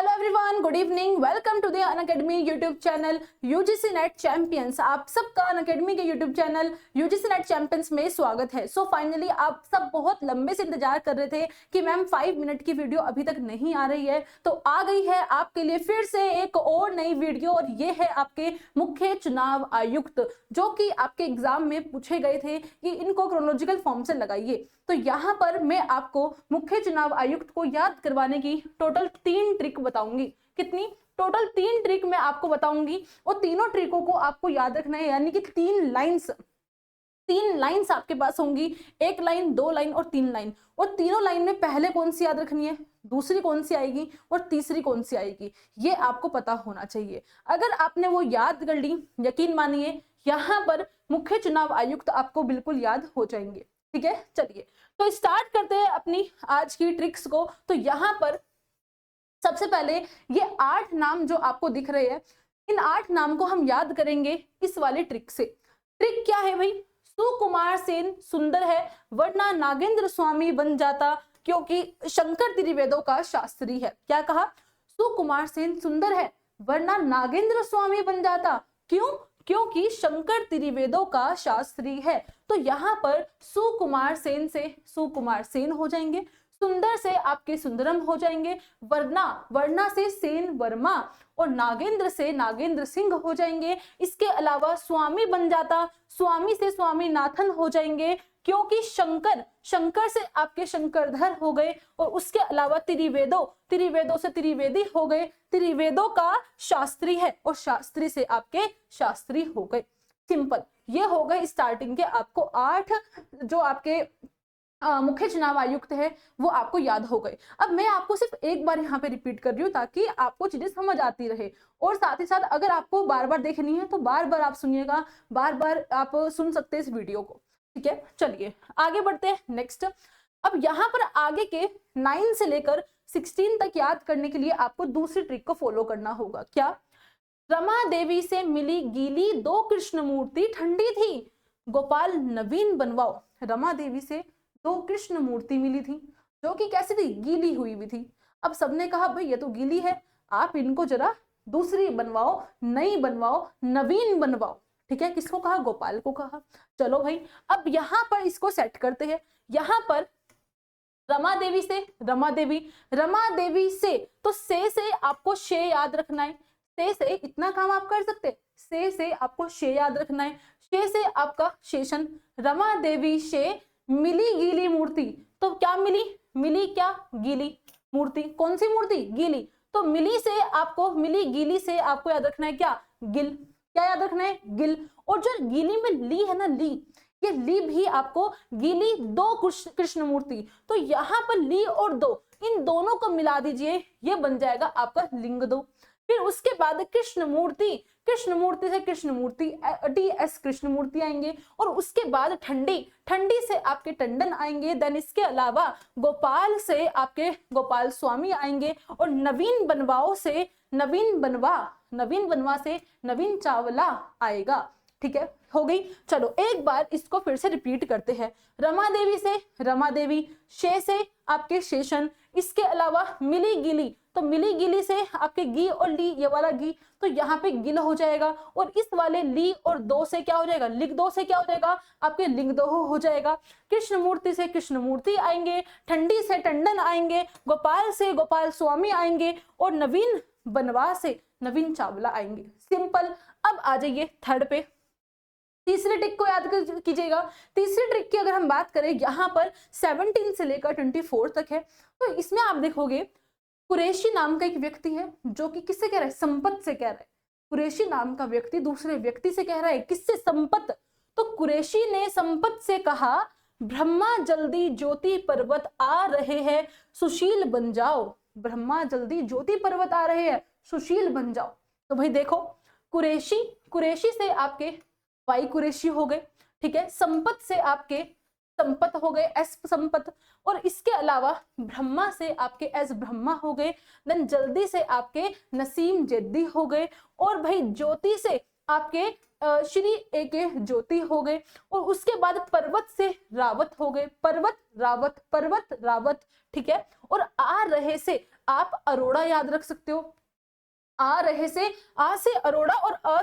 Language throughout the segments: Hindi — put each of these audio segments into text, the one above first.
Hello everyone, good evening. Welcome to the Unacademy YouTube channel UGC NET champions. आप सबका अनअकैडमी के YouTube channel UGC NET champions में स्वागत है। सो फाइनली आप सब बहुत लंबे से इंतजार कर रहे थे कि मैम 5 मिनट की वीडियो अभी तक नहीं आ रही है, तो आ गई है आपके लिए फिर से एक और नई वीडियो। और ये है आपके मुख्य चुनाव आयुक्त, जो कि आपके एग्जाम में पूछे गए थे कि इनको क्रोनोलॉजिकल फॉर्म से लगाइए। तो यहाँ पर मैं आपको मुख्य चुनाव आयुक्त को याद करवाने की टोटल 3 ट्रिक बताऊंगी। कितनी? टोटल 3 ट्रिक मैं आपको बताऊंगी और तीनों ट्रिकों को आपको याद रखना है, यानी कि 3 लाइंस आपके पास होंगी। 1 लाइन, 2 लाइन और 3 लाइन। और तीनों लाइन में पहले कौन सी याद रखनी है, दूसरी कौन सी आएगी और तीसरी कौन सी आएगी, ये आपको पता होना चाहिए। अगर आपने वो याद कर ली, यकीन मानिए यहाँ पर मुख्य चुनाव आयुक्त आपको बिल्कुल याद हो जाएंगे। ठीक है, चलिए तो स्टार्ट करते हैं अपनी आज की ट्रिक्स को। तो यहाँ पर सबसे पहले ये 8 नाम जो आपको दिख रहे हैं, इन 8 नाम को हम याद करेंगे इस वाले ट्रिक से। ट्रिक क्या है भाई? सुकुमार सेन सुंदर है वरना नागेंद्र स्वामी बन जाता, क्योंकि शंकर त्रिवेदों का शास्त्री है। क्या कहा? सुकुमार सेन सुंदर है वरना नागेंद्र स्वामी बन जाता। क्यों? क्योंकि शंकर त्रिवेदों का शास्त्री है। तो यहाँ पर सुकुमार सेन से सुकुमार सेन हो जाएंगे, सुंदर से आपके सुंदरम हो जाएंगे, वर्णा से सेन वर्मा और नागेंद्र से नागेंद्र सिंह हो जाएंगे। इसके अलावा स्वामी बन जाता, स्वामी से स्वामीनाथन हो जाएंगे, क्योंकि शंकर से आपके शंकरधर हो गए। और उसके अलावा त्रिवेदों से त्रिवेदी हो गए, त्रिवेदों का शास्त्री है और शास्त्री से आपके शास्त्री हो गए। सिंपल, ये हो गए स्टार्टिंग के आपको 8 जो आपके मुख्य चुनाव आयुक्त है वो आपको याद हो गए। अब मैं आपको सिर्फ एक बार यहाँ पे रिपीट कर रही हूँ ताकि आपको चीजें समझ आती रहे। और साथ ही साथ अगर आपको बार बार देखनी है तो बार बार आप सुनिएगा, बार बार आप सुन सकते हैं इस वीडियो को। ठीक है, चलिए आगे बढ़ते हैं नेक्स्ट। अब यहाँ पर आगे के 9 से लेकर 16 तक याद करने के लिए आपको दूसरी ट्रिक को फॉलो करना होगा। क्या? रमा देवी से मिली गीली 2 कृष्ण मूर्ति ठंडी थी, गोपाल नवीन बनवाओ। रमा देवी से 2 कृष्ण मूर्ति मिली थी जो कि कैसी थी? गीली हुई भी थी। अब सबने कहा भाई ये तो गीली है, आप इनको जरा दूसरी बनवाओ, नई बनवाओ, नवीन बनवाओ। ठीक है, किसको कहा? गोपाल को कहा। चलो भाई, अब यहाँ पर इसको सेट करते हैं। यहाँ पर रमा देवी से तो से आपको शे याद रखना है। से इतना काम आप कर सकते, से आपको शे याद रखना है। शे से आपका शेषन। रमा देवी से मिली गीली मूर्ति, तो क्या मिली? मिली क्या? गीली मूर्ति। कौन सी मूर्ति? गीली। तो मिली गीली से आपको याद रखना है क्या? गिल। क्या याद रखना है? गिल। और जो गीली में ली है ना, ली, ये ली भी आपको गीली 2 कृष्ण मूर्ति। तो यहाँ पर ली और 2, इन दोनों को मिला दीजिए, ये बन जाएगा आपका लिंग 2। फिर उसके बाद कृष्णमूर्ति से कृष्णमूर्ति ds कृष्णमूर्ति आएंगे। और उसके बाद ठंडी से आपके टंडन आएंगे। देन इसके अलावा गोपाल से आपके गोपाल स्वामी आएंगे। और नवीन बनवा से नवीन चावला आएगा। ठीक है, हो गई। चलो एक बार इसको फिर से रिपीट करते हैं। रमा देवी, शे से आपके शेषन। इसके अलावा मिली गिली, तो मिली गिली से आपके गी और ली, ये वाला गी, तो यहाँ पे गिल हो जाएगा। और इस वाले ली और 2 से क्या हो जाएगा? लिंग 2 से क्या हो जाएगा? आपके लिंग 2 हो जाएगा। कृष्णमूर्ति से कृष्णमूर्ति आएंगे, ठंडी से टंडन आएंगे, गोपाल से गोपाल स्वामी आएंगे और नवीन बनवा से नवीन चावला आएंगे। सिंपल। अब आ जाइए थर्ड पे। तीसरी ट्रिक को याद कीजिएगा। तीसरी ट्रिक की अगर हम बात करें, यहाँ पर 17 से लेकर 24 तक है। तो इसमें आप देखोगे कुरैशी नाम का एक व्यक्ति है जो कि किससे कह रहा है? संपत से कह रहा है। कुरैशी नाम का व्यक्ति दूसरे व्यक्ति से कह रहा है, किससे? संपत। तो कुरैशी ने संपत से कहा, ब्रह्मा जल्दी ज्योति पर्वत आ रहे हैं, सुशील बन जाओ। ब्रह्मा जल्दी ज्योति पर्वत आ रहे हैं, सुशील बन जाओ। तो भाई देखो, कुरैशी से आपके वाई कुरैशी हो गए। ठीक है, संपत से आपके संपत हो गए, एस संपत। और इसके अलावा ब्रह्मा से आपके एस ब्रह्मा हो गए। देन जल्दी से आपके नसीम जद्दी हो गए। और भाई ज्योति से आपके श्री ए के ज्योति हो गए, और उसके बाद पर्वत से रावत हो गए, पर्वत रावत, पर्वत रावत, ठीक है। और आ रहे से आप अरोड़ा याद रख सकते हो, आ रहे से, आ से अरोड़ा, और अ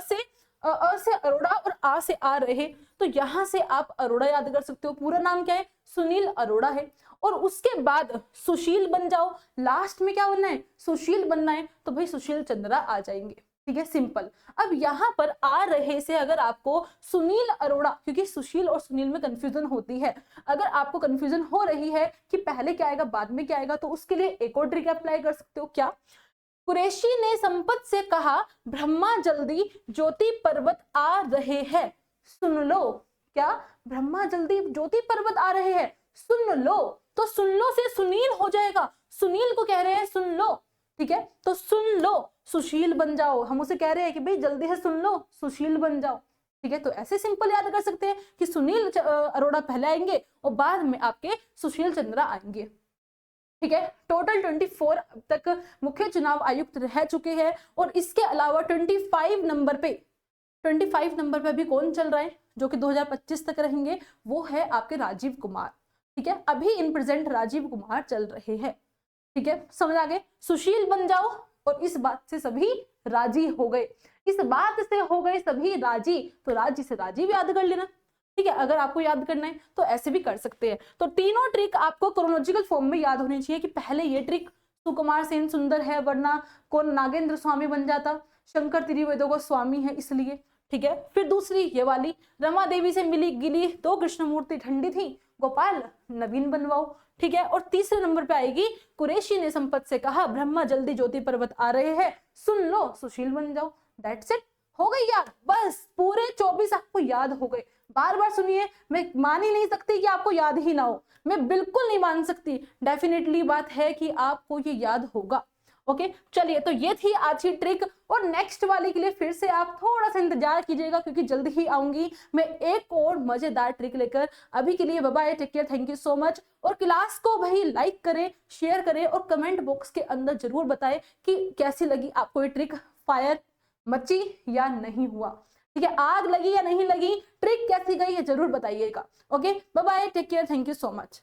से अरोड़ा, और आ से आ रहे, तो यहां से आप अरोड़ा याद कर सकते हो। पूरा नाम क्या है? सुनील अरोड़ा है। और उसके बाद सुशील बन जाओ, लास्ट में क्या बनना है? सुशील बनना है, तो भाई सुशील चंद्रा आ जाएंगे, ठीक है, सिंपल। अब यहाँ पर आ रहे से अगर आपको सुनील अरोड़ा, क्योंकि सुशील और सुनील में कंफ्यूजन होती है, अगर आपको कंफ्यूजन हो रही है कि पहले क्या आएगा बाद में क्या आएगा, तो उसके लिए एक और ट्रिक अप्लाई कर सकते हो। क्या? कुरैशी ने संपत से कहा, ब्रह्मा जल्दी ज्योति पर्वत आ रहे हैं, सुन लो। क्या? ब्रह्मा जल्दी ज्योति पर्वत आ रहे हैं, सुन लो। तो सुन लो से सुनील हो जाएगा, सुनील को कह रहे हैं सुन लो, ठीक है, तो सुन लो, सुशील बन जाओ। हम उसे कह रहे हैं कि भाई जल्दी से सुन लो, सुशील बन जाओ, ठीक है। तो ऐसे सिंपल याद कर सकते हैं कि सुनील अरोड़ा पहले आएंगे और बाद में आपके सुशील चंद्रा आएंगे, ठीक है। टोटल 24 अब तक मुख्य चुनाव आयुक्त रह चुके हैं, और इसके अलावा 25 नंबर पे अभी कौन चल रहा है जो कि 2025 तक रहेंगे, वो है आपके राजीव कुमार, ठीक है। अभी इन प्रेजेंट राजीव कुमार चल रहे हैं, ठीक है, समझ आ गए। सुशील बन जाओ, और इस बात से सभी राजी हो गए, इस बात से हो गए सभी राजी, तो राजी से राजीव याद कर लेना, ठीक है। अगर आपको याद करना है तो ऐसे भी कर सकते हैं। तो तीनों ट्रिक आपको क्रोनोलॉजिकल फॉर्म में याद होनी चाहिए कि पहले ये ट्रिक सुकुमार सेन सुंदर है, वरना कौन नागेंद्र स्वामी बन जाता, शंकर त्रिवेदों का स्वामी है इसलिए, ठीक है। फिर दूसरी ये वाली, रमा देवी से मिली गिली दो कृष्णमूर्ति ठंडी थी, गोपाल नवीन बनवाओ, ठीक है। और तीसरे नंबर पे आएगी, कुरैशी ने संपत से कहा, ब्रह्मा जल्दी ज्योति पर्वत आ रहे हैं, सुन लो, सुशील बन जाओ। दैट्स इट, हो गई याद, बस पूरे 24 आपको याद हो गए। बार बार सुनिए, मैं मान ही नहीं सकती कि आपको याद ही ना हो, मैं बिल्कुल नहीं मान सकती, डेफिनेटली बात है कि आपको ये याद होगा। ओके, चलिए, तो ये थी आज की ट्रिक, और नेक्स्ट वाले के लिए फिर से आप थोड़ा सा इंतजार कीजिएगा, क्योंकि जल्दी ही आऊंगी मैं एक और मजेदार ट्रिक लेकर। अभी के लिए bye bye, take care, thank you so much. और क्लास को भाई लाइक करें, शेयर करें, और कमेंट बॉक्स के अंदर जरूर बताएं कि कैसी लगी आपको ये ट्रिक, फायर मची या नहीं हुआ, ठीक है, आग लगी या नहीं लगी, ट्रिक कैसी गई है जरूर बताइएगा। Okay, bye bye, take care, thank you so much.